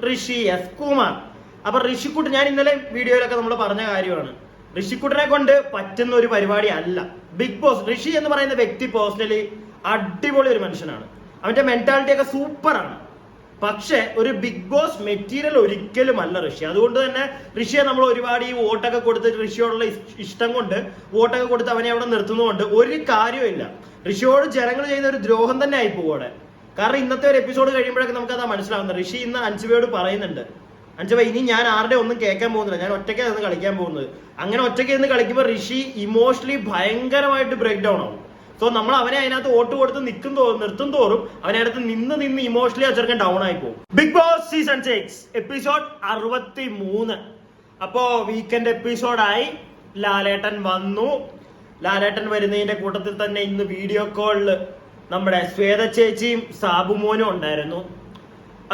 ഋഷി S Kumar. അപ്പൊ ഋഷിക്കുട്ടൻ, ഞാൻ ഇന്നലെ വീഡിയോയിലൊക്കെ നമ്മൾ പറഞ്ഞ കാര്യമാണ്, ഋഷിക്കുട്ടനെ കൊണ്ട് പറ്റുന്ന ഒരു പരിപാടി അല്ല ബിഗ് ബോസ്. ഋഷി എന്ന് പറയുന്ന വ്യക്തി പേഴ്സണലി അടിപൊളി ഒരു മനുഷ്യനാണ്, അവന്റെ മെന്റാലിറ്റി ഒക്കെ സൂപ്പറാണ്. പക്ഷെ ഒരു ബിഗ് ബോസ് മെറ്റീരിയൽ ഒരിക്കലും അല്ല ഋഷി. അതുകൊണ്ട് തന്നെ ഋഷിയെ നമ്മൾ ഒരുപാട് ഈ വോട്ടൊക്കെ കൊടുത്ത് ഋഷിയോടുള്ള ഇഷ്ടം കൊണ്ട് വോട്ടൊക്കെ കൊടുത്ത് അവനെ അവിടെ നിർത്തുന്നതുകൊണ്ട് ഒരു കാര്യമില്ല. ഋഷിയോട് ജനങ്ങൾ ചെയ്യുന്ന ഒരു ദ്രോഹം തന്നെ ആയി പോകോടെ. കാരണം ഇന്നത്തെ ഒരു എപ്പിസോഡ് കഴിയുമ്പോഴൊക്കെ നമുക്ക് അതാ മനസ്സിലാവുന്നത്. ഋഷി ഇന്ന് അൻസിബയോട് പറയുന്നുണ്ട്, അൻസിബ ഇനി ഞാൻ ആരുടെ ഒന്നും കേൾക്കാൻ പോകുന്നില്ല, ഞാൻ ഒറ്റയ്ക്ക് നിന്ന് കളിക്കാൻ പോകുന്നത്. അങ്ങനെ ഒറ്റയ്ക്ക് നിന്ന് കളിക്കുമ്പോൾ ഋഷി ഇമോഷണലി ഭയങ്കരമായിട്ട് ബ്രേക്ക് ഡൗൺ ആവും. സോ നമ്മൾ അവനെ അതിനകത്ത് വോട്ട് കൊടുത്ത് നിർത്തും തോറും അവനടുത്ത് നിന്ന് ഇമോഷണലി അച്ചർക്കാൻ ഡൗൺ ആയി പോകും. Bigg Boss season 6 episode 63. അപ്പോ വീക്കെൻഡ് എപ്പിസോഡായി. ലാലേട്ടൻ വന്നു. ലാലേട്ടൻ വരുന്നതിന്റെ കൂട്ടത്തിൽ തന്നെ ഇന്ന് വീഡിയോ കോളില് നമ്മുടെ ശ്വേത ചേച്ചിയും സാബുമോനും ഉണ്ടായിരുന്നു.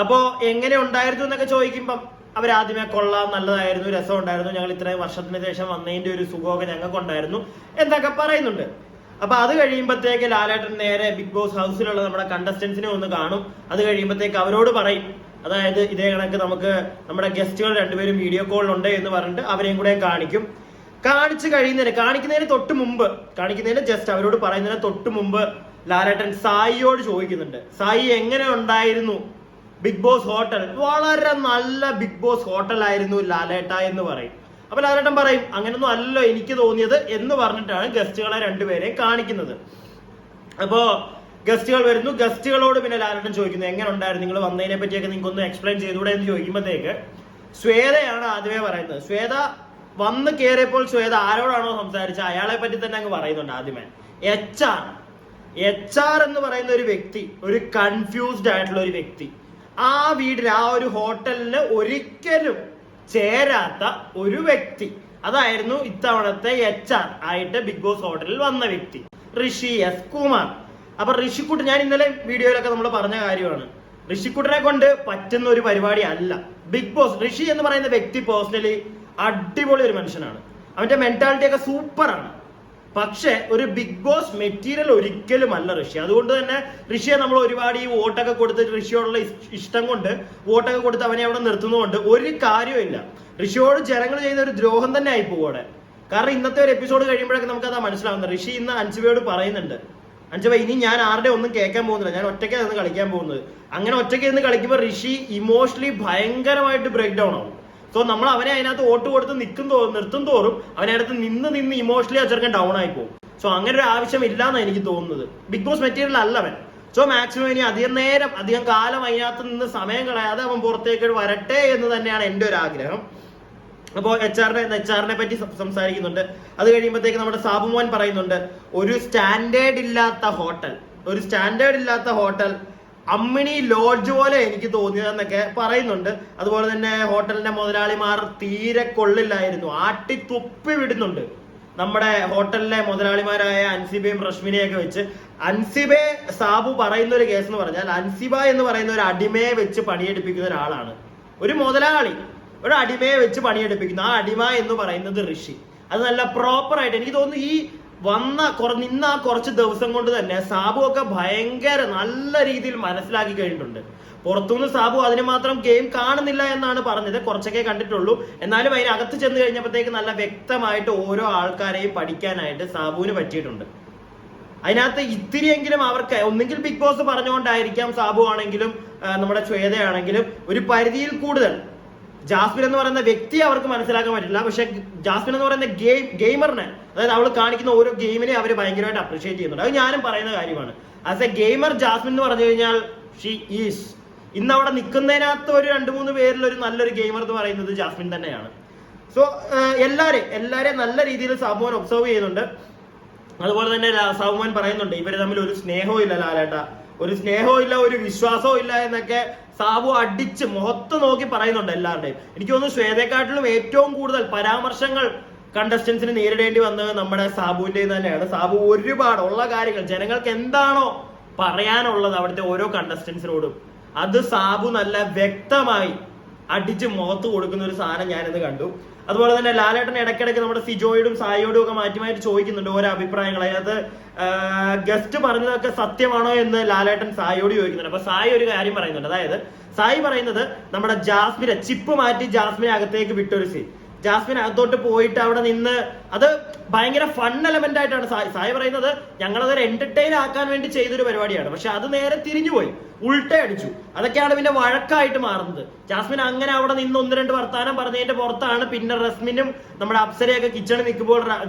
അപ്പോ എങ്ങനെ ഉണ്ടായിരുന്നു എന്നൊക്കെ ചോദിക്കുമ്പം അവരാദ്യമേ കൊള്ളാം, നല്ലതായിരുന്നു, രസം ഉണ്ടായിരുന്നു, ഞങ്ങൾ ഇത്രയും വർഷത്തിന് ശേഷം വന്നതിന്റെ ഒരു സുഖമൊക്കെ ഞങ്ങൾക്കുണ്ടായിരുന്നു എന്നൊക്കെ പറയുന്നുണ്ട്. അപ്പൊ അത് കഴിയുമ്പോഴത്തേക്ക് ലാലേട്ടൻ നേരെ ബിഗ് ബോസ് ഹൗസിലുള്ള നമ്മുടെ കണ്ടസ്റ്റൻസിനെ ഒന്ന് കാണും. അത് കഴിയുമ്പോഴത്തേക്ക് അവരോട് പറയും, അതായത് ഇതേ കണക്ക് നമുക്ക് നമ്മുടെ ഗസ്റ്റുകൾ രണ്ടുപേരും വീഡിയോ കോളിലുണ്ട് എന്ന് പറഞ്ഞിട്ട് അവരെയും കൂടെ കാണിക്കുന്നതിന് ജസ്റ്റ് അവരോട് പറയുന്നതിന് തൊട്ട് മുമ്പ് ലാലേട്ടൻ സായിയോട് ചോദിക്കുന്നുണ്ട്, സായി എങ്ങനെ ഉണ്ടായിരുന്നു ബിഗ് ബോസ് ഹോട്ടൽ? വളരെ നല്ല ബിഗ് ബോസ് ഹോട്ടൽ ആയിരുന്നു ലാലേട്ട എന്ന് പറയും. അപ്പൊ ലാലേട്ടൻ പറയും, അങ്ങനൊന്നും അല്ലോ എനിക്ക് തോന്നിയത് എന്ന് പറഞ്ഞിട്ടാണ് ഗസ്റ്റുകളെ രണ്ടുപേരെയും കാണിക്കുന്നത്. അപ്പോ ഗസ്റ്റുകൾ വരുന്നു. ഗസ്റ്റുകളോട് പിന്നെ ലാലേട്ടൻ ചോദിക്കുന്നു, എങ്ങനെ ഉണ്ടായിരുന്നു, നിങ്ങൾ വന്നതിനെ പറ്റിയൊക്കെ നിങ്ങൾക്ക് ഒന്ന് എക്സ്പ്ലെയിൻ ചെയ്തുകൂടെ എന്ന് ചോദിക്കുമ്പോഴത്തേക്ക് ശ്വേതയാണ് ആദ്യമേ പറയുന്നത്. ശ്വേത വന്ന് കയറിയപ്പോൾ ശ്വേത ആരോടാണോ സംസാരിച്ചത് അയാളെ പറ്റി തന്നെ അങ്ങ് പറയുന്നുണ്ട്. ആദ്യമേ എച്ച് ആർ എന്ന് പറയുന്ന ഒരു വ്യക്തി, ഒരു കൺഫ്യൂസ്ഡ് ആയിട്ടുള്ള ഒരു വ്യക്തി, ആ വീട്ടിൽ ആ ഒരു ഹോട്ടലിന് ഒരിക്കലും ചേരാത്ത ഒരു വ്യക്തി, അതായിരുന്നു ഇത്തവണത്തെ എച്ച് ആർ ആയിട്ട് ബിഗ് ബോസ് ഹോട്ടലിൽ വന്ന വ്യക്തി ഋഷി എസ് കുമാർ. അപ്പൊ ഋഷിക്കുട്ടൻ, ഞാൻ ഇന്നലെ വീഡിയോയിലൊക്കെ നമ്മൾ പറഞ്ഞ കാര്യമാണ്, ഋഷിക്കുട്ടനെ കൊണ്ട് പറ്റുന്ന ഒരു പരിപാടി അല്ല ബിഗ് ബോസ്. ഋഷി എന്ന് പറയുന്ന വ്യക്തി പേഴ്സണലി അടിപൊളി ഒരു മനുഷ്യനാണ്, അവന്റെ മെന്റാലിറ്റി ഒക്കെ സൂപ്പറാണ്. പക്ഷെ ഒരു ബിഗ് ബോസ് മെറ്റീരിയൽ ഒരിക്കലും അല്ല ഋഷി. അതുകൊണ്ട് തന്നെ ഋഷിയെ നമ്മൾ ഒരുപാട് ഈ വോട്ടൊക്കെ കൊടുത്ത് ഋഷിയോടുള്ള ഇഷ്ടം കൊണ്ട് വോട്ടൊക്കെ കൊടുത്ത് അവനെ അവിടെ നിർത്തുന്നതുകൊണ്ട് ഒരു കാര്യമില്ല. ഋഷിയോട് ജനങ്ങൾ ചെയ്യുന്ന ഒരു ദ്രോഹം തന്നെ ആയി പോകോടെ. കാരണം ഇന്നത്തെ ഒരു എപ്പിസോഡ് കഴിയുമ്പോഴൊക്കെ നമുക്ക് അതാ മനസ്സിലാവുന്നത്. ഋഷി ഇന്ന് അൻസിബയോട് പറയുന്നുണ്ട്, അൻസിബ ഇനി ഞാൻ ആരുടെ ഒന്നും കേൾക്കാൻ പോകുന്നില്ല, ഞാൻ ഒറ്റയ്ക്ക് നിന്ന് കളിക്കാൻ പോകുന്നത്. അങ്ങനെ ഒറ്റയ്ക്ക് നിന്ന് കളിക്കുമ്പോൾ ഋഷി ഇമോഷണലി ഭയങ്കരമായിട്ട് ബ്രേക്ക് ഡൗൺ ആവും. സോ നമ്മൾ അവനെ അതിനകത്ത് വോട്ട് കൊടുത്ത് നിർത്തും തോറും അവനടുത്ത് നിന്ന് ഇമോഷണലി അച്ചർക്കാൻ ഡൗൺ ആയി പോകും. സോ അങ്ങനെ ഒരു ആവശ്യം ഇല്ലാന്നാണ് എനിക്ക് തോന്നുന്നത്. ബിഗ് ബോസ് മെറ്റീരിയൽ അല്ല അവൻ. സോ മാക്സിമം ഇനി അധികം കാലം അതിനകത്ത് നിന്ന് സമയം കളയാതെ അവൻ പുറത്തേക്ക് വരട്ടെ എന്ന് തന്നെയാണ് എൻ്റെ ഒരു ആഗ്രഹം. അപ്പോൾ എച്ച് ആറിനെ പറ്റി സംസാരിക്കുന്നുണ്ട്. അത് കഴിയുമ്പോഴത്തേക്ക് നമ്മുടെ സാബുമോൻ പറയുന്നുണ്ട്, ഒരു സ്റ്റാൻഡേർഡ് ഇല്ലാത്ത ഹോട്ടൽ അമ്മിണി ലോഡ്ജ് പോലെ എനിക്ക് തോന്നിയതെന്നൊക്കെ പറയുന്നുണ്ട്. അതുപോലെ തന്നെ ഹോട്ടലിന്റെ മുതലാളിമാർ തീരെ കൊള്ളില്ലായിരുന്നു, ആട്ടിത്തുപ്പി വിടുന്നുണ്ട് നമ്മുടെ ഹോട്ടലിലെ മുതലാളിമാരായ അൻസിബയും റഷ്മിനെയൊക്കെ വെച്ച്. അൻസിബെ സാബു പറയുന്ന ഒരു കേസ് എന്ന് പറഞ്ഞാൽ, അൻസിബ എന്ന് പറയുന്ന ഒരു അടിമയെ വെച്ച് പണിയെടുപ്പിക്കുന്ന ഒരാളാണ്. ഒരു മുതലാളി ഒരു അടിമയെ വെച്ച് പണിയെടുപ്പിക്കുന്നു. ആ അടിമ എന്ന് പറയുന്നത് ഋഷി. അത് നല്ല പ്രോപ്പർ ആയിട്ട് എനിക്ക് തോന്നുന്നു ഈ നിന്ന ആ കുറച്ച് ദിവസം കൊണ്ട് തന്നെ സാബു ഒക്കെ ഭയങ്കര നല്ല രീതിയിൽ മനസ്സിലാക്കി കഴിഞ്ഞിട്ടുണ്ട്. പുറത്തുനിന്ന് സാബു അതിന് മാത്രം ഗെയിം കാണുന്നില്ല എന്നാണ് പറഞ്ഞത്, കുറച്ചൊക്കെ കണ്ടിട്ടുള്ളൂ. എന്നാലും അതിനകത്ത് ചെന്ന് കഴിഞ്ഞപ്പോഴത്തേക്ക് നല്ല വ്യക്തമായിട്ട് ഓരോ ആൾക്കാരെയും പഠിക്കാനായിട്ട് സാബുവിന് പറ്റിയിട്ടുണ്ട്. അതിനകത്ത് ഇത്തിരിയെങ്കിലും അവർക്ക് ഒന്നെങ്കിൽ ബിഗ് ബോസ് പറഞ്ഞുകൊണ്ടായിരിക്കാം, സാബു ആണെങ്കിലും നമ്മുടെ ശ്വേതയാണെങ്കിലും ഒരു പരിധിയിൽ കൂടുതൽ ജാസ്മിൻ എന്ന് പറയുന്ന വ്യക്തിയെ അവർക്ക് മനസ്സിലാക്കാൻ പറ്റില്ല. പക്ഷെ ജാസ്മിൻ എന്ന് പറയുന്ന ഗെയിമറിനെ, അതായത് അവൾ കാണിക്കുന്ന ഓരോ ഗെയിമിനെ അവർ ഭയങ്കരമായിട്ട് അപ്രീഷിയേറ്റ് ചെയ്യുന്നുണ്ട്. അത് ഞാനും പറയുന്ന കാര്യമാണ്. ആസ് എ ഗെയിമർ ജാസ്മിൻ എന്ന് പറഞ്ഞു കഴിഞ്ഞാൽ ഷീ ഈസ് ഇന്ന് അവിടെ നിൽക്കുന്നതിനകത്ത് ഒരു 2-3 പേരിൽ ഒരു നല്ലൊരു ഗെയിമർ എന്ന് പറയുന്നത് ജാസ്മിൻ തന്നെയാണ്. സോ എല്ലാരെയും നല്ല രീതിയിൽ സാബുമോൻ ഒബ്സർവ് ചെയ്യുന്നുണ്ട്. അതുപോലെ തന്നെ സാബുമോൻ പറയുന്നുണ്ട്, ഇവര് തമ്മിൽ ഒരു സ്നേഹവും ഇല്ല ലാലേട്ട, ഒരു സ്നേഹവും ഇല്ല, ഒരു വിശ്വാസവും ഇല്ല എന്നൊക്കെ സാബു അടിച്ച് മുഖത്ത് നോക്കി പറയുന്നുണ്ട് എല്ലാവരുടെയും. എനിക്ക് തോന്നുന്നു ശ്വേതയെക്കാട്ടിലും ഏറ്റവും കൂടുതൽ പരാമർശങ്ങൾ കണ്ടസ്റ്റൻസിന് നേരിടേണ്ടി വന്നത് നമ്മുടെ സാബുവിന്റെ തന്നെയാണ്. സാബു ഒരുപാട് ഉള്ള കാര്യങ്ങൾ ജനങ്ങൾക്ക് എന്താണോ പറയാനുള്ളത് അവിടുത്തെ ഓരോ കണ്ടസ്റ്റൻസിനോടും അത് സാബു നല്ല വ്യക്തമായി അടിച്ച് മുഖത്ത് കൊടുക്കുന്ന ഒരു സാധനം ഞാനിന്ന് കണ്ടു. അതുപോലെ തന്നെ ലാലേട്ടൻ ഇടയ്ക്കിടയ്ക്ക് നമ്മുടെ സിജോയോടും സായിയോടും ഒക്കെ മാറ്റി ചോദിക്കുന്നുണ്ട് ഓരോ അഭിപ്രായങ്ങൾ. അതിനകത്ത് ഗസ്റ്റ് പറഞ്ഞതൊക്കെ സത്യമാണോ എന്ന് ലാലേട്ടൻ സായിയോട് ചോദിക്കുന്നുണ്ട്. അപ്പൊ സായി ഒരു കാര്യം പറയുന്നുണ്ട്. അതായത് സായി പറയുന്നത് നമ്മുടെ ജാസ്മിനെ ചിപ്പ് മാറ്റി ജാസ്മിനെ അകത്തേക്ക് വിട്ടൊരു സീൻ, ജാസ്മിൻ അകത്തോട്ട് പോയിട്ട് അവിടെ നിന്ന് അത് ഭയങ്കര ഫൺ എലമെന്റ് ആയിട്ടാണ് സായി പറയുന്നത്. ഞങ്ങളതൊരു എന്റർടൈൻ ആക്കാൻ വേണ്ടി ചെയ്തൊരു പരിപാടിയാണ്. പക്ഷെ അത് നേരെ തിരിഞ്ഞുപോയി, ഉൾട്ടയടിച്ചു. അതൊക്കെയാണ് പിന്നെ വഴക്കായിട്ട് മാറുന്നത്. ജാസ്മിൻ അങ്ങനെ അവിടെ നിന്ന് 1-2 വർത്താനം പറഞ്ഞതിന്റെ പുറത്താണ് പിന്നെ റസ്മിനും നമ്മുടെ അപ്സരയൊക്കെ കിച്ചണിൽ നിൽക്കുമ്പോൾ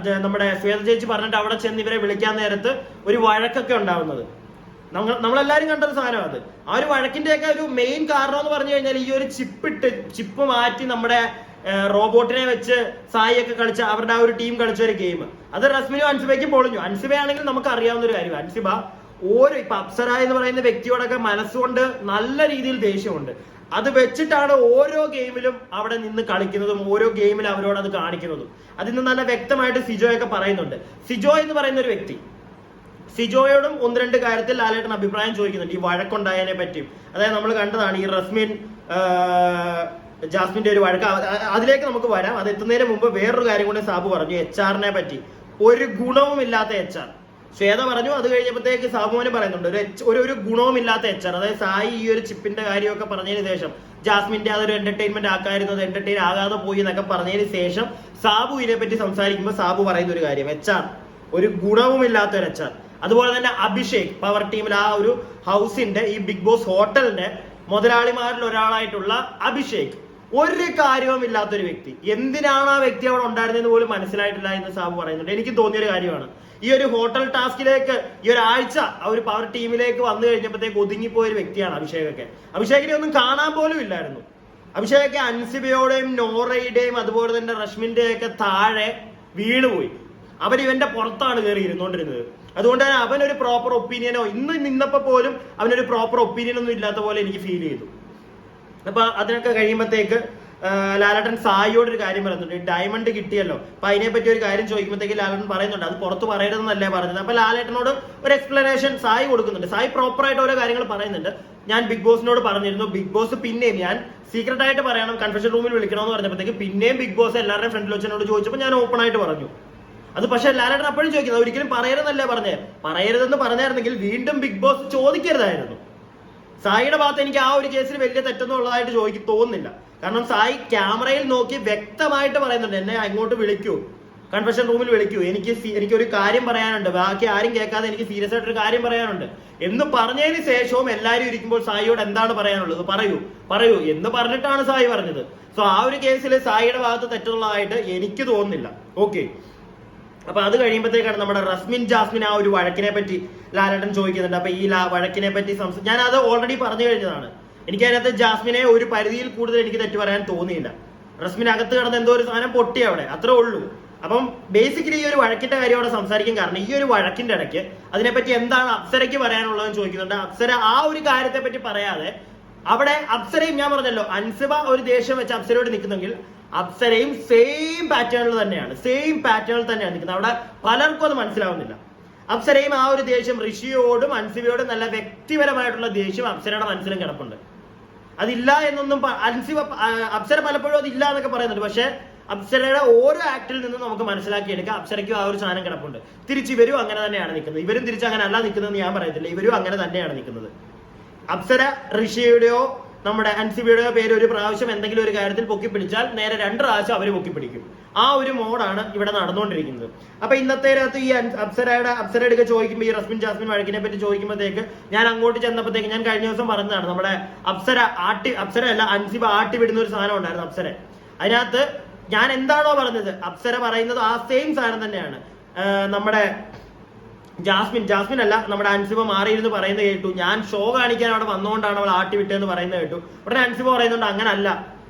നമ്മുടെ ശ്വേത ചേച്ചി പറഞ്ഞിട്ട് അവിടെ ചെന്ന് ഇവരെ വിളിക്കാൻ നേരത്ത് ഒരു വഴക്കൊക്കെ ഉണ്ടാവുന്നത്. നമ്മളെല്ലാരും കണ്ടൊരു സാധനം അത്. ആ ഒരു വഴക്കിന്റെയൊക്കെ ഒരു മെയിൻ കാരണം എന്ന് പറഞ്ഞു കഴിഞ്ഞാൽ ഈ ഒരു ചിപ്പ് മാറ്റി നമ്മുടെ റോബോട്ടിനെ വെച്ച് സായിയൊക്കെ കളിച്ച അവരുടെ ആ ഒരു ടീം കളിച്ച ഒരു ഗെയിം, അത് റസ്മിനും അൻസിബയ്ക്കും പൊളിഞ്ഞു. അൻസിബയാണെങ്കിൽ നമുക്ക് അറിയാവുന്ന ഒരു കാര്യം, അൻസിബ ഇപ്പൊ അപ്സര എന്ന് പറയുന്ന വ്യക്തിയോടൊക്കെ മനസ്സുകൊണ്ട് നല്ല രീതിയിൽ ദേഷ്യമുണ്ട്. അത് വെച്ചിട്ടാണ് ഓരോ ഗെയിമിലും അവിടെ നിന്ന് കളിക്കുന്നതും ഓരോ ഗെയിമിലും അവരോട് അത് കാണിക്കുന്നതും. അതിൽ നിന്ന് നല്ല വ്യക്തമായിട്ട് സിജോയൊക്കെ പറയുന്നുണ്ട്. സിജോ എന്ന് പറയുന്ന ഒരു വ്യക്തി, സിജോയോടും 1-2 കാര്യത്തിൽ ലാലേട്ടൻ അഭിപ്രായം ചോദിക്കുന്നുണ്ട് ഈ വഴക്കുണ്ടായതിനെ പറ്റിയും. അതായത് നമ്മൾ കണ്ടതാണ് ഈ റസ്മിൻ ജാസ്മിന്റെ ഒരു വഴക്ക്. അതിലേക്ക് നമുക്ക് വരാം. അത് എത്തുന്നതിന് മുമ്പ് വേറൊരു കാര്യം കൂടെ സാബു പറഞ്ഞു, HR-നെ പറ്റി. ഒരു ഗുണവുമില്ലാത്ത HR. ശ്വേത പറഞ്ഞു, അത് കഴിഞ്ഞപ്പോഴത്തേക്ക് സാബുവിന് പറയുന്നുണ്ട് ഒരു ഗുണവുമില്ലാത്ത HR. അതായത് സായി ഈ ഒരു ചിപ്പിന്റെ കാര്യമൊക്കെ പറഞ്ഞതിന് ശേഷം ജാസ്മിന്റെ അതൊരു എന്റർടൈൻമെന്റ് ആക്കായിരുന്നു, അത് എന്റർടൈൻ ആകാതെ പോയി എന്നൊക്കെ പറഞ്ഞതിന് ശേഷം സാബു ഇതിനെപ്പറ്റി സംസാരിക്കുമ്പോൾ സാബു പറയുന്ന ഒരു കാര്യം, HR ഒരു ഗുണവുമില്ലാത്ത ഒരു HR. അതുപോലെ തന്നെ അഭിഷേക് പവർ ടീമിൽ ആ ഒരു ഹൗസിന്റെ ഈ ബിഗ് ബോസ് ഹോട്ടലിന്റെ മുതലാളിമാരിൽ ഒരാളായിട്ടുള്ള അഭിഷേക് ഒരു കാര്യവും ഇല്ലാത്തൊരു വ്യക്തി. എന്തിനാണ് ആ വ്യക്തി അവിടെ ഉണ്ടായിരുന്നതെന്ന് പോലും മനസ്സിലായിട്ടില്ല എന്ന് സാബു പറയുന്നുണ്ട്. എനിക്ക് തോന്നിയൊരു കാര്യമാണ് ഈ ഒരു ഹോട്ടൽ ടാസ്കിലേക്ക് ഈ ഒരാഴ്ച ആ ഒരു പവർ ടീമിലേക്ക് വന്നു കഴിഞ്ഞപ്പോഴത്തേക്ക് ഒതുങ്ങിപ്പോയൊരു വ്യക്തിയാണ് അഭിഷേകൊക്കെ. അഭിഷേകിനെ ഒന്നും കാണാൻ പോലും ഇല്ലായിരുന്നു. അഭിഷേകൊക്കെ അൻസിബയോടെയും നോറയുടെയും അതുപോലെ തന്നെ റഷ്മിന്റെ ഒക്കെ താഴെ വീണുപോയി. ഇവന്റെ പുറത്താണ് കയറി ഇരുന്നോണ്ടിരുന്നത്. അതുകൊണ്ട് തന്നെ അവനൊരു പ്രോപ്പർ ഒപ്പീനിയനോ ഇന്ന് നിന്നപ്പോ പോലും അവനൊരു പ്രോപ്പർ ഒപ്പീനിയൻ ഒന്നും ഇല്ലാത്ത പോലെ എനിക്ക് ഫീൽ ചെയ്തു. അപ്പൊ അതിനൊക്കെ കഴിയുമ്പോഴത്തേക്ക് ലാലേട്ടൻ സായിയോട് ഒരു കാര്യം പറയുന്നുണ്ട്, ഡയമണ്ട് കിട്ടിയല്ലോ. അപ്പൊ അതിനെപ്പറ്റി ഒരു കാര്യം ചോദിക്കുമ്പോഴത്തേക്ക് ലാലേട്ടൻ പറയുന്നുണ്ട് അത് പുറത്ത് പറയരുതെന്നല്ലേ പറഞ്ഞത്. അപ്പൊ ലാലേട്ടനോട് ഒരു എക്സ്പ്ലനേഷൻ സായി കൊടുക്കുന്നുണ്ട്. സായി പ്രോപ്പർ ആയിട്ട് ഓരോ കാര്യങ്ങൾ പറയുന്നുണ്ട്. ഞാൻ ബിഗ് ബോസിനോട് പറഞ്ഞിരുന്നു, ബിഗ് ബോസ് പിന്നെയും ഞാൻ സീക്രട്ട് ആയിട്ട് പറയണം, കൺഫെഷൻ റൂമിൽ വിളിക്കണമെന്ന് പറഞ്ഞപ്പോഴത്തേക്ക് പിന്നെയും ബിഗ് ബോസ് എല്ലാവരുടെയും ഫ്രണ്ടിൽ വെച്ചെന്നോട് ചോദിച്ചപ്പോൾ ഞാൻ ഓപ്പൺ ആയിട്ട് പറഞ്ഞു. അത് പക്ഷെ ലാലേട്ടൻ അപ്പോഴും ചോദിക്കുന്നത് ഒരിക്കലും പറയരുതെന്നല്ലേ പറഞ്ഞേ. പറയരുതെന്ന് പറഞ്ഞായിരുന്നെങ്കിൽ വീണ്ടും ബിഗ് ബോസ് ചോദിക്കരുതായിരുന്നു. സായിയുടെ ഭാഗത്ത് എനിക്ക് ആ ഒരു കേസിൽ വലിയ തെറ്റൊന്നും ഉള്ളതായിട്ട് തോന്നുന്നില്ല. കാരണം സായി ക്യാമറയിൽ നോക്കി വ്യക്തമായിട്ട് പറയുന്നുണ്ട്, എന്നെ അങ്ങോട്ട് വിളിക്കൂ, കൺഫെഷൻ റൂമിൽ വിളിക്കൂ, എനിക്കൊരു കാര്യം പറയാനുണ്ട്, ബാക്കി ആരും കേൾക്കാതെ എനിക്ക് സീരിയസ് ആയിട്ടൊരു കാര്യം പറയാനുണ്ട് എന്ന് പറഞ്ഞതിന് ശേഷവും എല്ലാവരും ഇരിക്കുമ്പോൾ സായിയോട് എന്താണ് പറയാനുള്ളത്, പറയൂ എന്ന് പറഞ്ഞിട്ടാണ് സായി പറഞ്ഞത്. സോ ആ ഒരു കേസിൽ സായിയുടെ ഭാഗത്ത് തെറ്റുള്ളതായിട്ട് എനിക്ക് തോന്നുന്നില്ല. ഓക്കെ, അപ്പൊ അത് കഴിയുമ്പോഴത്തേക്കാണ് നമ്മുടെ റസ്മിൻ ജാസ്മിൻ ആ ഒരു വഴക്കിനെ പറ്റി ലാലേട്ടൻ ചോദിക്കുന്നുണ്ട്. അപ്പൊ ഈ വഴക്കിനെ പറ്റി ഞാൻ അത് ഓൾറെഡി പറഞ്ഞു കഴിഞ്ഞതാണ്. എനിക്ക് അതിനകത്ത് ജാസ്മിനെ ഒരു പരിധിയിൽ കൂടുതൽ എനിക്ക് തെറ്റ് പറയാൻ തോന്നിയില്ല. റസ്മിൻ അകത്ത് കിടന്ന് എന്തോ ഒരു സാധനം പൊട്ടി അവിടെ, അത്രേ ഉള്ളൂ. അപ്പം ബേസിക്കലി ഈ ഒരു വഴക്കിന്റെ കാര്യം അവിടെ സംസാരിക്കാൻ കാരണം ഈ ഒരു വഴക്കിന്റെ ഇടയ്ക്ക് അതിനെപ്പറ്റി എന്താണ് അപ്സരയ്ക്ക് പറയാനുള്ളതെന്ന് ചോദിക്കുന്നുണ്ട്. അപ്സര ആ ഒരു കാര്യത്തെ പറ്റി പറയാതെ അവിടെ അപ്സരയും, ഞാൻ പറഞ്ഞല്ലോ അൻസിബ ഒരു ദേഷ്യം വെച്ച് അപ്സരയോട് നിൽക്കുന്നെങ്കിൽ അപ്സരയും സെയിം പാറ്റേണിൽ തന്നെയാണ് നിൽക്കുന്നത്. അവിടെ പലർക്കും അത് മനസ്സിലാവുന്നില്ല. അപ്സരയും ആ ഒരു ദേഷ്യം ഋഷിയോടും അൻസിബയോടും നല്ല വ്യക്തിപരമായിട്ടുള്ള ദേഷ്യം അപ്സരയുടെ മനസ്സിലും കിടപ്പുണ്ട്. അതില്ല എന്നൊന്നും അപ്സര പലപ്പോഴും അതില്ല എന്നൊക്കെ പറയുന്നുണ്ട്. പക്ഷെ അപ്സരയുടെ ഓരോ ആക്ടിൽ നിന്നും നമുക്ക് മനസ്സിലാക്കിയെടുക്കാം അപ്സരയ്ക്കും ആ ഒരു സാധനം കിടപ്പുണ്ട്. തിരിച്ച് ഇവരും അങ്ങനെ തന്നെയാണ് നിൽക്കുന്നത്. ഇവരും തിരിച്ച് അങ്ങനെ അല്ല നിൽക്കുന്നതെന്ന് ഞാൻ പറയത്തില്ല, ഇവരും അങ്ങനെ തന്നെയാണ് നിൽക്കുന്നത്. അപ്സര ഋഷിയുടെയോ നമ്മുടെ അൻസിബയുടെയോ പേര് ഒരു പ്രാവശ്യം എന്തെങ്കിലും ഒരു കാര്യത്തിൽ പൊക്കിപ്പിടിച്ചാൽ നേരെ 2 പ്രാവശ്യം അവർ പൊക്കിപ്പിടിക്കും. ആ ഒരു മോഡാണ് ഇവിടെ നടന്നുകൊണ്ടിരിക്കുന്നത്. അപ്പൊ ഇന്നത്തെ രാത്രി ഈ അപ്സരയുടെ ചോദിക്കുമ്പോൾ ഈ റസ്മിൻ ജാസ്മിൻ വഴക്കിനെ പറ്റി ചോദിക്കുമ്പോഴത്തേക്ക് ഞാൻ അങ്ങോട്ട് ചെന്നപ്പോഴത്തേക്ക് ഞാൻ കഴിഞ്ഞ ദിവസം പറഞ്ഞതാണ്, നമ്മുടെ അപ്സര അല്ല അൻസിബ ആട്ടി വിടുന്ന ഒരു സാധനം ഉണ്ടായിരുന്നു അപ്സര. അതിനകത്ത് ഞാൻ എന്താണോ പറഞ്ഞത് അപ്സര പറയുന്നത് ആ സെയിം സാധനം തന്നെയാണ്. നമ്മുടെ ജാസ്മിൻ അല്ല നമ്മുടെ അൻസിബ മാറിയിരുന്ന് പറയുന്നത് കേട്ടു. ഞാൻ ഷോ കാണിക്കാൻ അവിടെ വന്നുകൊണ്ടാണ് അവൾ ആട്ടി വിട്ടതെന്ന് പറയുന്നത് കേട്ടു. ഉടനെ അൻസിബ പറയുന്നുണ്ട് അങ്ങനല്ല,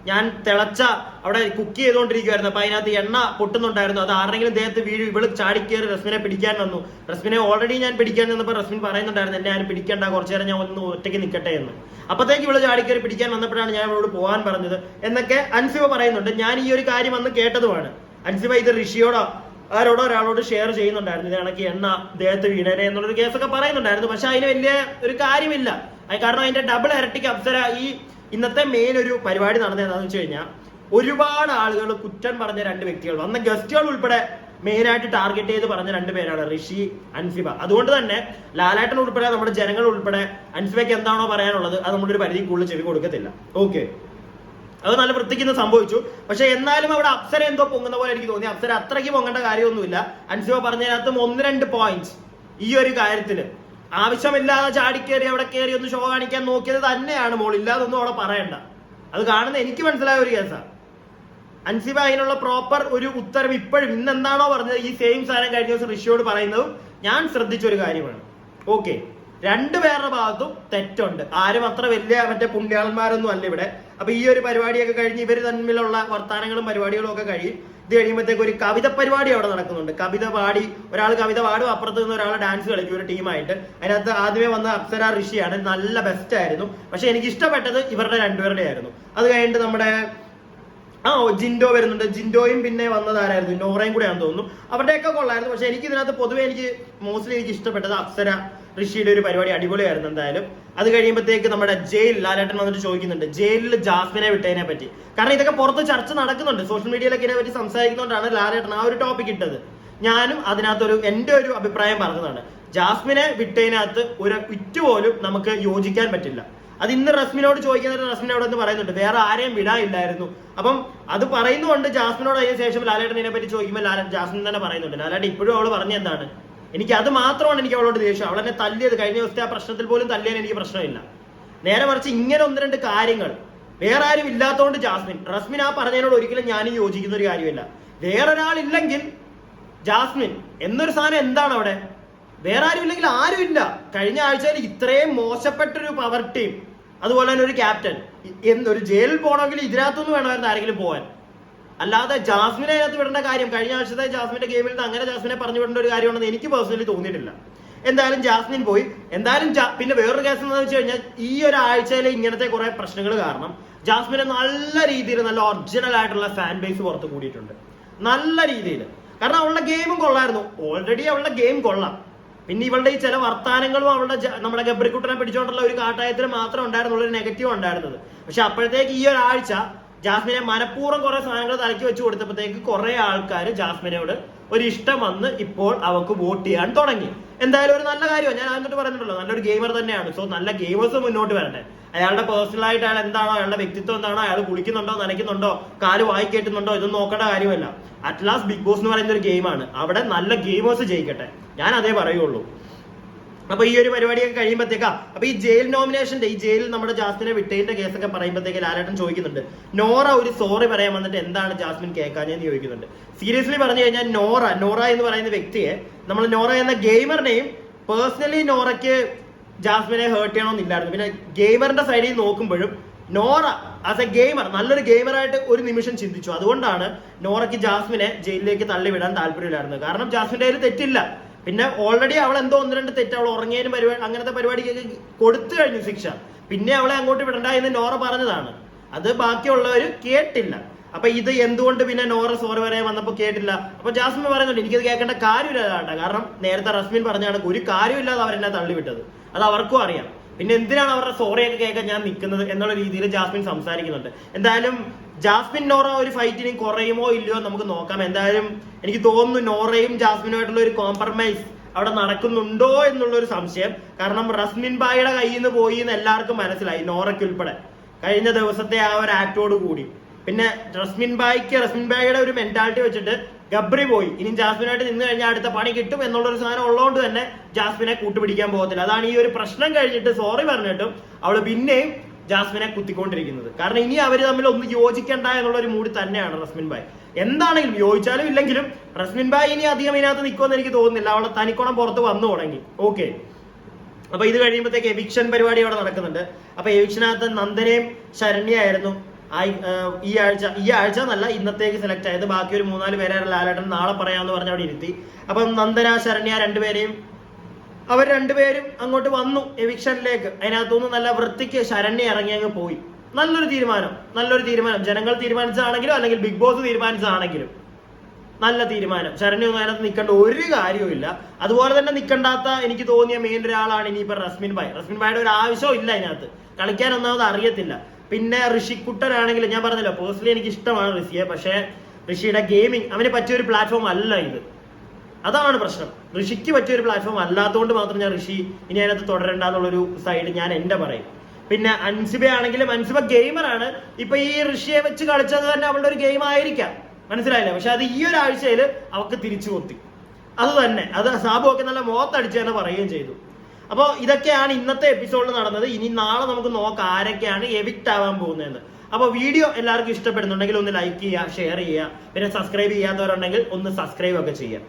ഞാൻ തിളച്ച അവിടെ കുക്ക് ചെയ്തുകൊണ്ടിരിക്കുവായിരുന്നു, അപ്പൊ അതിനകത്ത് എണ്ണ പൊട്ടുന്നുണ്ടായിരുന്നു, അത് ആരെങ്കിലും ദേഹത്ത് വീഴ്, ഇവള് ചാടിക്കേറി റസ്മിനെ പിടിക്കാൻ വന്നു. റസ്മിനെ ഓൾറെഡി ഞാൻ പിടിക്കാൻ നിന്നപ്പോൾ റസ്മിൻ പറയുന്നുണ്ടായിരുന്നു എന്നെ ആരും പിടിക്കേണ്ട, കുറച്ചു നേരം ഞാൻ ഒന്ന് ഒറ്റയ്ക്ക് നിൽക്കട്ടെ എന്ന്. അപ്പത്തേക്ക് ഇവള് ചാടിക്കേറി പിടിക്കാൻ വന്നപ്പോഴാണ് ഞാൻ അവളോട് പോകാൻ പറഞ്ഞത് എന്നൊക്കെ അൻസിബ പറയുന്നുണ്ട്. ഞാൻ ഈ ഒരു കാര്യം അന്ന് കേട്ടതുമാണ്. അൻസിബ ഇത് ഋഷിയോടോ ആരോടോ ഒരാളോട് ഷെയർ ചെയ്യുന്നുണ്ടായിരുന്നു, ഇത് കണക്ക് എണ്ണ ദേഹത്ത് വീണേനെ എന്നുള്ളൊരു കേസൊക്കെ പറയുന്നുണ്ടായിരുന്നു. പക്ഷെ അതിന് വലിയ ഒരു കാര്യമില്ല. കാരണം അതിന്റെ ഡബിൾ ഇരട്ടിക്ക് അപ്സര ഈ ഇന്നത്തെ മെയിൻ ഒരു പരിപാടി നടന്നത് എന്താണെന്ന് വെച്ച് കഴിഞ്ഞാൽ ഒരുപാട് ആളുകൾ കുറ്റം പറഞ്ഞ രണ്ട് വ്യക്തികൾ, വന്ന ഗസ്റ്റുകൾ ഉൾപ്പെടെ മെയിനായിട്ട് ടാർഗറ്റ് ചെയ്ത് പറഞ്ഞ രണ്ടുപേരാണ് ഋഷി, അൻസിബ. അതുകൊണ്ട് തന്നെ ലാലേട്ടൻ ഉൾപ്പെടെ നമ്മുടെ ജനങ്ങൾ ഉൾപ്പെടെ അൻസിബയ്ക്ക് എന്താണോ പറയാനുള്ളത് അത് നമ്മുടെ ഒരു പരിധി കൂടുതൽ ചെവി കൊടുക്കത്തില്ല. ഓക്കെ, അത് നല്ല വൃത്തിക്ക് സംഭവിച്ചു. പക്ഷെ എന്നാലും അവിടെ അപ്സര എന്തോ പൊങ്ങുന്ന പോലെ എനിക്ക് തോന്നി. അപ്സര അത്രയ്ക്ക് പൊങ്ങേണ്ട കാര്യമൊന്നുമില്ല. അൻസിബ പറഞ്ഞതിനകത്തും 1-2 പോയിന്റ്സ് ഈ ഒരു കാര്യത്തില് ആവശ്യമില്ലാതെ ചാടിക്കേറി അവിടെ കയറി ഒന്ന് ഷോ കാണിക്കാൻ നോക്കിയത് തന്നെയാണ് മോൾ, ഇല്ലാതൊന്നും അവിടെ പറയണ്ട. അത് കാണുന്ന എനിക്ക് മനസ്സിലായ ഒരു കേസാണ്. അൻസിബ അതിനുള്ള പ്രോപ്പർ ഒരു ഉത്തരവ് ഇപ്പോഴും ഇന്നെന്താണോ പറഞ്ഞത് ഈ സെയിം സാധനം കഴിഞ്ഞ ദിവസം ഋഷിയോട് പറയുന്നതും ഞാൻ ശ്രദ്ധിച്ച ഒരു കാര്യമാണ്. ഓക്കെ, രണ്ടുപേരുടെ ഭാഗത്തും തെറ്റുണ്ട്. ആരും അത്ര വലിയ മറ്റേ പുണ്യാളന്മാരൊന്നും അല്ല ഇവിടെ. അപ്പൊ ഈ ഒരു പരിപാടിയൊക്കെ കഴിഞ്ഞ് ഇവർ തമ്മിലുള്ള വർത്താനങ്ങളും പരിപാടികളും ഒക്കെ കഴിയും. ഇത് കഴിയുമ്പോഴത്തേക്ക് ഒരു കവിത പരിപാടി അവിടെ നടക്കുന്നുണ്ട്. കവിത പാടി, ഒരാൾ കവിത പാടും, അപ്പുറത്ത് നിന്ന് ഒരാൾ ഡാൻസ് കളിക്കും ഒരു ടീമായിട്ട്. അതിനകത്ത് ആദ്യമേ വന്ന അപ്സര ഋഷിയാണ്, നല്ല ബെസ്റ്റ് ആയിരുന്നു. പക്ഷെ എനിക്ക് ഇഷ്ടപ്പെട്ടത് ഇവരുടെ രണ്ടുപേരുടെ ആയിരുന്നു. അത് കഴിഞ്ഞിട്ട് നമ്മുടെ ജിൻഡോ വരുന്നുണ്ട്. ജിൻഡോയും പിന്നെ വന്നതാരായിരുന്നു, നോറയും കൂടെയാണെന്ന് തോന്നുന്നു. അവരുടെയൊക്കെ കൊള്ളായിരുന്നു. പക്ഷെ എനിക്ക് ഇതിനകത്ത് പൊതുവെ മോസ്റ്റ്ലി എനിക്ക് ഇഷ്ടപ്പെട്ടത് അപ്സര ഋഷിയുടെ ഒരു പരിപാടി അടിപൊളിയായിരുന്നു എന്തായാലും. അത് കഴിയുമ്പോഴത്തേക്ക് നമ്മുടെ ജയിൽ ലാലേട്ടൻ വന്നിട്ട് ചോദിക്കുന്നുണ്ട് ജയിലിൽ ജാസ്മിനെ വിട്ടതിനെ പറ്റി. കാരണം ഇതൊക്കെ പുറത്ത് ചർച്ച നടക്കുന്നുണ്ട്, സോഷ്യൽ മീഡിയയിലൊക്കെ ഇതിനെ പറ്റി സംസാരിക്കുന്നതുകൊണ്ടാണ് ലാലേട്ടൻ ആ ഒരു ടോപ്പിക് ഇട്ടത്. ഞാനും അതിനകത്തൊരു എന്റെ ഒരു അഭിപ്രായം പറഞ്ഞതാണ്. ജാസ്മിനെ വിട്ടതിനകത്ത് ഒരു ഇറ്റുപോലും നമുക്ക് യോജിക്കാൻ പറ്റില്ല. അത് ഇന്ന് റസ്മിനോട് ചോദിക്കുന്നത് റസ്മിൻ അവിടെ നിന്ന് പറയുന്നുണ്ട് വേറെ ആരെയും വിടാനില്ലായിരുന്നു. അപ്പം അത് പറയുന്നുകൊണ്ട് ജാസ്മിനോട് അതിന് ശേഷം ലാലേട്ടൻ ഇതിനെ പറ്റി ചോദിക്കുമ്പോൾ ജാസ്മിൻ തന്നെ പറയുന്നുണ്ട്. ലാലേട്ടൻ ഇപ്പോഴും അവള് പറഞ്ഞ എന്താണ്, എനിക്ക് അത് മാത്രമാണ് എനിക്ക് അവളോട് ദേഷ്യം. അവളെന്നെ തല്ലിയത് കഴിഞ്ഞ ദിവസത്തെ ആ പ്രശ്നത്തിൽ പോലും തല്ലിയാൻ എനിക്ക് പ്രശ്നമില്ല. നേരെ മറിച്ച് ഇങ്ങനെ 1-2 കാര്യങ്ങൾ വേറെ ആരും ഇല്ലാത്തതുകൊണ്ട് റസ്മിൻ ആ പറഞ്ഞതിനോട് ഒരിക്കലും ഞാനും യോജിക്കുന്ന ഒരു കാര്യമില്ല. വേറൊരാളില്ലെങ്കിൽ ജാസ്മിൻ എന്നൊരു സാധനം എന്താണ് അവിടെ? വേറെ ആരും ഇല്ലെങ്കിൽ ആരും ഇല്ല. കഴിഞ്ഞ ആഴ്ചയിൽ ഇത്രയും മോശപ്പെട്ടൊരു പവർ ടീം, അതുപോലെ തന്നെ ഒരു ക്യാപ്റ്റൻ, ഒരു ജയിലിൽ പോകണമെങ്കിൽ ഇതിനകത്തൊന്നും വേണമായിരുന്നു ആരെങ്കിലും പോകാൻ. അല്ലാതെ ജാസ്മിനെ അതിനകത്ത് വിടേണ്ട കാര്യം കഴിഞ്ഞ ആഴ്ചത്തെ ജാസ്മിന്റെ ഗെയിമിൽ നിന്ന് അങ്ങനെ ജാസ്മിനെ പറഞ്ഞു വിടേണ്ട ഒരു കാര്യമാണെന്ന് എനിക്ക് പേഴ്സണലി തോന്നിയിട്ടില്ല. എന്തായാലും ജാസ്മിൻ പോയി. എന്തായാലും പിന്നെ വേറൊരു കേസ് എന്താണെന്ന് വെച്ച് കഴിഞ്ഞാൽ ഈ ഒരാഴ്ചയിലെ ഇങ്ങനത്തെ കുറെ പ്രശ്നങ്ങൾ കാരണം ജാസ്മിനെ നല്ല രീതിയിൽ നല്ല ഒറിജിനൽ ആയിട്ടുള്ള ഫാൻ ബേസ് പുറത്ത് കൂടിയിട്ടുണ്ട്, നല്ല രീതിയിൽ. കാരണം അവളുടെ ഗെയിമും കൊള്ളായിരുന്നു, ഓൾറെഡി അവളുടെ ഗെയിം കൊള്ളാം. പിന്നെ ഇവളുടെ ഈ ചില വർത്താനങ്ങളും അവളുടെ നമ്മുടെ ഗബ്രിക്കുട്ടനെ പിടിച്ചുകൊണ്ടുള്ള ഒരു കാട്ടായത്തിൽ മാത്രം ഉണ്ടായിരുന്നുള്ളൂ ഒരു നെഗറ്റീവ് ഉണ്ടായിരുന്നത്. പക്ഷെ അപ്പോഴത്തേക്ക് ഈ ഒരാഴ്ച ജാസ്മിനെ മനഃപൂർവ്വം കുറെ സാധനങ്ങൾ തലക്കി വെച്ച് കൊടുത്തപ്പോഴത്തേക്ക് കുറെ ആൾക്കാർ ജാസ്മിനോട് ഒരു ഇഷ്ടം വന്ന് ഇപ്പോൾ അവർക്ക് വോട്ട് ചെയ്യാൻ തുടങ്ങി. എന്തായാലും ഒരു നല്ല കാര്യമാണ്. ഞാൻ എന്നിട്ട് പറഞ്ഞിട്ടുള്ളൂ നല്ലൊരു ഗെയിമർ തന്നെയാണ്. സോ നല്ല ഗെയിമേഴ്സ് മുന്നോട്ട് വരട്ടെ. അയാളുടെ പേഴ്സണൽ ആയിട്ട് അയാൾ എന്താണോ, അയാളുടെ വ്യക്തിത്വം എന്താണോ, അയാൾ കുളിക്കുന്നുണ്ടോ, നനയ്ക്കുന്നുണ്ടോ, കാല് വായി കയറ്റുന്നുണ്ടോ, ഇതൊന്നും നോക്കേണ്ട കാര്യമല്ല. അറ്റ് ലാസ്റ്റ് ബിഗ് ബോസ് എന്ന് പറയുന്ന ഒരു ഗെയിമാണ്. അവിടെ നല്ല ഗെയിമേഴ്സ് ജയിക്കട്ടെ, ഞാൻ അതേ പറയുള്ളൂ. അപ്പൊ ഈ ഒരു പരിപാടിയൊക്കെ കഴിയുമ്പോഴത്തേക്കാ അപ്പൊ ഈ ജയിൽ നോമിനേഷന്റെ ഈ ജയിലിൽ നമ്മുടെ ജാസ്മിനെ വിട്ടതിന്റെ കേസൊക്കെ പറയുമ്പോഴത്തേക്ക് ലാലേട്ടൻ ചോദിക്കുന്നുണ്ട് നോറ ഒരു സോറി പറയാൻ വന്നിട്ട് എന്താണ് ജാസ്മിൻ കേൾക്കാഞ്ഞെന്ന് ചോദിക്കുന്നുണ്ട്. സീരിയസ്ലി പറഞ്ഞു കഴിഞ്ഞാൽ നോറ എന്ന് പറയുന്ന വ്യക്തിയെ, നമ്മൾ നോറ എന്ന ഗെയിമറിനെയും പേഴ്സണലി നോറയ്ക്ക് ജാസ്മിനെ ഹേർട്ട് ചെയ്യണമെന്നില്ലായിരുന്നു. പിന്നെ ഗെയിമറിന്റെ സൈഡിൽ നോക്കുമ്പോഴും നോറ ആസ് എ ഗെയിമർ നല്ലൊരു ഗെയിമറായിട്ട് ഒരു നിമിഷം ചിന്തിച്ചു. അതുകൊണ്ടാണ് നോറയ്ക്ക് ജാസ്മിനെ ജയിലിലേക്ക് തള്ളിവിടാൻ താല്പര്യമില്ലായിരുന്നത്. കാരണം ജാസ്മിന്റെ കയ്യിൽ തെറ്റില്ല. പിന്നെ ഓൾറെഡി അവൾ എന്തോ 1-2 തെറ്റ് അവൾ ഉറങ്ങിയതിനും പരിപാടി അങ്ങനത്തെ പരിപാടിക്കൊക്കെ കൊടുത്തു കഴിഞ്ഞു ശിക്ഷ. പിന്നെ അവളെ അങ്ങോട്ട് വിടണ്ട എന്ന് നോറ പറഞ്ഞതാണ്. അത് ബാക്കിയുള്ളവർ കേട്ടില്ല. അപ്പൊ ഇത് എന്തുകൊണ്ട് പിന്നെ നോറ സോറി പറയാൻ വന്നപ്പോൾ കേട്ടില്ല? അപ്പൊ ജാസ്മിൻ പറയുന്നുണ്ട് എനിക്കത് കേൾക്കേണ്ട കാര്യമില്ല. കാരണം നേരത്തെ റസ്മിൻ പറഞ്ഞാണ് ഒരു കാര്യമില്ലാതെ അവരെന്നെ തള്ളിവിട്ടത്, അത് അവർക്കും അറിയാം. പിന്നെ എന്തിനാണ് അവരുടെ സോറിയൊക്കെ കേൾക്കാൻ ഞാൻ നിൽക്കുന്നത് എന്നുള്ള രീതിയിൽ ജാസ്മിൻ സംസാരിക്കുന്നുണ്ട്. എന്തായാലും ജാസ്മിൻ നോറ ഒരു ഫൈറ്റിന് കുറയുമോ ഇല്ലയോ നമുക്ക് നോക്കാം. എന്തായാലും എനിക്ക് തോന്നുന്നു നോറയും ജാസ്മിനുമായിട്ടുള്ള ഒരു കോംപ്രമൈസ് അവിടെ നടക്കുന്നുണ്ടോ എന്നുള്ള ഒരു സംശയം. കാരണം റസ്മിൻ ബായിയുടെ കയ്യിൽ നിന്ന് പോയി എന്ന് എല്ലാവർക്കും മനസ്സിലായി, നോറയ്ക്ക് ഉൾപ്പെടെ കഴിഞ്ഞ ദിവസത്തെ ആ ഒരു ആക്ടോട് കൂടി. പിന്നെ റസ്മിൻ ബായിയുടെ ഒരു മെന്റാലിറ്റി വെച്ചിട്ട് ഗബ്രി പോയി, ഇനി ജാസ്മിനായിട്ട് നിന്ന് കഴിഞ്ഞാൽ അടുത്ത പണി കിട്ടും എന്നുള്ളൊരു സാധനം ഉള്ളതുകൊണ്ട് തന്നെ ജാസ്മിനെ കൂട്ടുപിടിക്കാൻ പോകത്തില്ല. അതാണ് ഈ ഒരു പ്രശ്നം കഴിഞ്ഞിട്ട് സോറി പറഞ്ഞിട്ടും അവള് പിന്നെയും ജാസ്മിനെ കുത്തിക്കൊണ്ടിരിക്കുന്നത്. കാരണം ഇനി അവർ തമ്മിൽ ഒന്ന് യോജിക്കണ്ട എന്നുള്ള ഒരു മൂഡ് തന്നെയാണ് റസ്മിൻ ബായ്. എന്താണെങ്കിലും യോജിച്ചാലും ഇല്ലെങ്കിലും റസ്മിൻ ബായ് ഇനി അധികം ഇതിനകത്ത് നിൽക്കുമെന്ന് എനിക്ക് തോന്നുന്നില്ല. അവളെ തനിക്കോണം പുറത്ത് വന്നു തുടങ്ങി. ഓക്കെ, അപ്പൊ ഇത് കഴിയുമ്പോഴത്തേക്ക് എവിക്ഷൻ പരിപാടി അവിടെ നടക്കുന്നുണ്ട്. അപ്പൊ എവിക്ഷനകത്ത് നന്ദനയും ശരണ്യായിരുന്നു ഈ ആഴ്ച നല്ല ഇന്നത്തേക്ക് സെലക്ട് ആയത്. ബാക്കി ഒരു 3-4 പേരെ ലാലേട്ടൻ നാളെ പറയാമെന്ന് പറഞ്ഞ് അവിടെ ഇരുത്തി. അപ്പം നന്ദന ശരണ്യ അവർ രണ്ടുപേരും അങ്ങോട്ട് വന്നു എവിക്ഷനിലേക്ക്. അതിനകത്തുനിന്ന് നല്ല വൃത്തിക്ക് ശരണ്യ ഇറങ്ങി അങ്ങ് പോയി. നല്ലൊരു തീരുമാനം. ജനങ്ങൾ തീരുമാനിച്ചതാണെങ്കിലും അല്ലെങ്കിൽ ബിഗ് ബോസ് തീരുമാനിച്ചതാണെങ്കിലും നല്ല തീരുമാനം. ശരണ്യൊന്നും അതിനകത്ത് നിൽക്കേണ്ട ഒരു കാര്യവും ഇല്ല. അതുപോലെ തന്നെ നിൽക്കേണ്ടാത്ത എനിക്ക് തോന്നിയ മെയിൻ ഒരാളാണ് ഇനിയിപ്പോൾ റസ്മിൻ ബായുടെ ഒരു ആവശ്യവും ഇല്ല അതിനകത്ത്. കളിക്കാൻ ഒന്നാമത് അറിയത്തില്ല. പിന്നെ ഋഷിക്കുട്ടനാണെങ്കിൽ ഞാൻ പറഞ്ഞല്ലോ പേഴ്സണലി എനിക്ക് ഇഷ്ടമാണ് ഋഷിയെ, പക്ഷേ ഋഷിയുടെ ഗെയിമിംഗ് അവന് പറ്റിയൊരു പ്ലാറ്റ്ഫോം അല്ല ഇത്. അതാണ് പ്രശ്നം. ഋഷിക്ക് പറ്റിയൊരു പ്ലാറ്റ്ഫോം അല്ലാത്തതുകൊണ്ട് മാത്രം ഞാൻ ഋഷി ഇനി അതിനകത്ത് തുടരണ്ട എന്നുള്ളൊരു സൈഡ് ഞാൻ എന്റെ പറയും. പിന്നെ അൻസിബ ആണെങ്കിലും അൻസിബ ഗെയിമറാണ്. ഇപ്പൊ ഈ ഋഷിയെ വെച്ച് കളിച്ചത് തന്നെ അവളുടെ ഒരു ഗെയിം ആയിരിക്കാം, മനസ്സിലായില്ല. പക്ഷെ അത് ഈ ഒരാഴ്ചയിൽ അവൾക്ക് തിരിച്ചു കൊത്തി. അത് തന്നെ, അത് സാബു ഒക്കെ നല്ല മുഖത്തടിച്ച് തന്നെ പറയുകയും ചെയ്തു. അപ്പോൾ ഇതൊക്കെയാണ് ഇന്നത്തെ എപ്പിസോഡിൽ നടന്നത്. ഇനി നാളെ നമുക്ക് നോക്കാം ആരൊക്കെയാണ് എവിക്റ്റ് ആവാൻ പോകുന്നതെന്ന്. അപ്പോൾ വീഡിയോ എല്ലാവർക്കും ഇഷ്ടപ്പെടുന്നുണ്ടെങ്കിൽ ഒന്ന് ലൈക്ക് ചെയ്യുക, ഷെയർ ചെയ്യുക, പിന്നെ സബ്സ്ക്രൈബ് ചെയ്യാത്തവരുണ്ടെങ്കിൽ ഒന്ന് സബ്സ്ക്രൈബ് ഒക്കെ ചെയ്യുക.